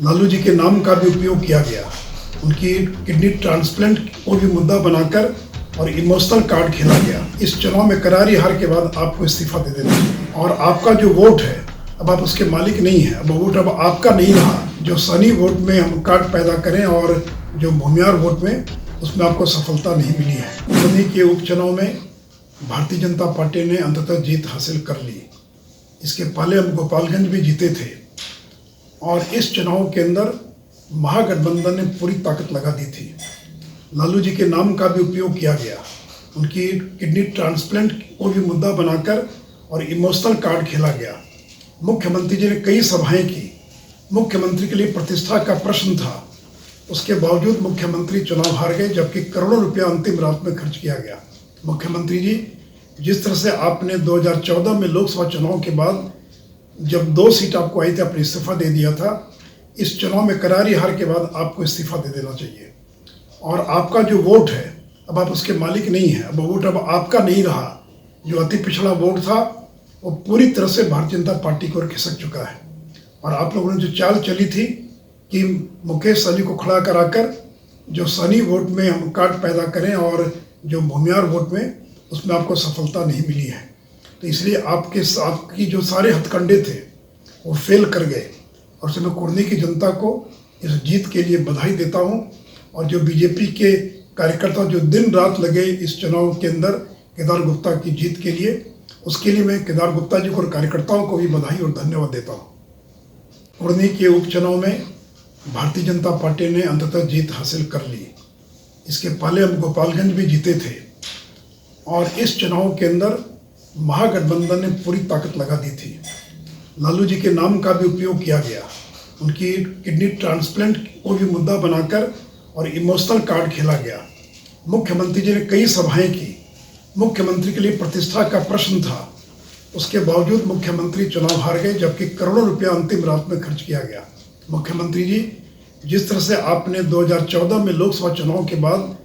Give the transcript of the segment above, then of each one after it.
लालू जी के नाम का भी उपयोग किया गया। उनकी किडनी ट्रांसप्लांट को भी मुद्दा बनाकर और इमोशनल कार्ड खेला गया। इस चुनाव में करारी हार के बाद आपको इस्तीफा दे देना चाहिए। और आपका जो वोट है, अब आप उसके मालिक नहीं हैं। अब वोट अब आपका नहीं रहा। जो सनी वोट में हम कार्ड पैदा करें और जो भूमियार वोट में, उसमें आपको सफलता नहीं मिली है। सनी के उपचुनाव में भारतीय जनता पार्टी ने अंततः जीत हासिल कर ली। इसके पहले हम गोपालगंज भी जीते थे और इस चुनाव के अंदर महागठबंधन ने पूरी ताकत लगा दी थी। लालू जी के नाम का भी उपयोग किया गया। उनकी किडनी ट्रांसप्लांट को भी मुद्दा बनाकर और इमोशनल कार्ड खेला गया। मुख्यमंत्री जी ने कई सभाएं की। मुख्यमंत्री के लिए प्रतिष्ठा का प्रश्न था। उसके बावजूद मुख्यमंत्री चुनाव हार गए, जबकि करोड़ों रुपया अंतिम रात में खर्च किया गया। मुख्यमंत्री जी, जिस तरह से आपने 2014 में लोकसभा चुनाव के बाद जब 2 सीट आपको आई थी, आपने इस्तीफा दे दिया था। इस चुनाव में करारी हार के बाद आपको इस्तीफा दे देना चाहिए। और आपका जो वोट है, अब आप उसके मालिक नहीं हैं। अब वोट अब आपका नहीं रहा। जो अति पिछड़ा वोट था, वो पूरी तरह से भारतीय जनता पार्टी की ओर खिसक चुका है। और आप लोगों ने जो चाल चली थी कि मुकेश सहनी को खड़ा कराकर जो सनी वोट में हम कार्ड पैदा करें और जो भूमियार वोट में, उसमें आपको सफलता नहीं मिली है। तो इसलिए आपकी जो सारे हथकंडे थे वो फेल कर गए। और उसमें मैं कुर्नी की जनता को इस जीत के लिए बधाई देता हूँ। और जो बीजेपी के कार्यकर्ता जो दिन रात लगे इस चुनाव के अंदर केदार गुप्ता की जीत के लिए, उसके लिए मैं केदार गुप्ता जी को और कार्यकर्ताओं को भी बधाई और धन्यवाद देता हूँ। कुर्नी के उपचुनाव में भारतीय जनता पार्टी ने अंततः जीत हासिल कर ली। इसके पहले हम गोपालगंज भी जीते थे और इस चुनाव के अंदर महागठबंधन ने पूरी ताकत लगा दी थी। लालू जी के नाम का भी उपयोग किया गया। उनकी किडनी ट्रांसप्लांट को भी मुद्दा बनाकर और इमोशनल कार्ड खेला गया। मुख्यमंत्री जी ने कई सभाएं की। मुख्यमंत्री के लिए प्रतिष्ठा का प्रश्न था। उसके बावजूद मुख्यमंत्री चुनाव हार गए, जबकि करोड़ों रुपया अंतिम रात में खर्च किया गया। मुख्यमंत्री जी, जिस तरह से आपने 2014 में लोकसभा चुनाव के बाद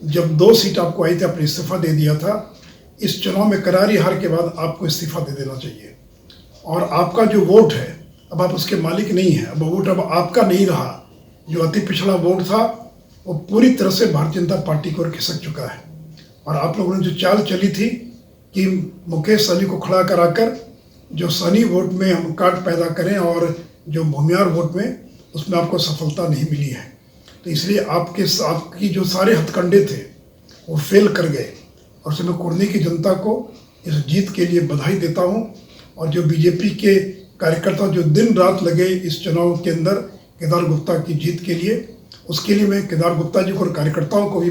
जब 2 सीट आपको आई थी, आपने इस्तीफा दे दिया था। इस चुनाव में करारी हार के बाद आपको इस्तीफा दे देना चाहिए। और आपका जो वोट है, अब आप उसके मालिक नहीं हैं। अब वोट अब आपका नहीं रहा। जो अति पिछड़ा वोट था, वो पूरी तरह से भारतीय जनता पार्टी की ओर खिसक चुका है। और आप लोगों ने जो चाल चली थी कि मुकेश सहनी को खड़ा कराकर जो सनी वोट में हम कार्ड पैदा करें और जो भूमियार वोट में, उसमें आपको सफलता नहीं मिली है। तो इसलिए आपकी जो सारे हथकंडे थे वो फेल कर गए। और उसमें मैं कुर्नी की जनता को इस जीत के लिए बधाई देता हूँ। और जो बीजेपी के कार्यकर्ता जो दिन रात लगे इस चुनाव के अंदर केदार गुप्ता की जीत के लिए, उसके लिए मैं केदार गुप्ता जी को और कार्यकर्ताओं को भी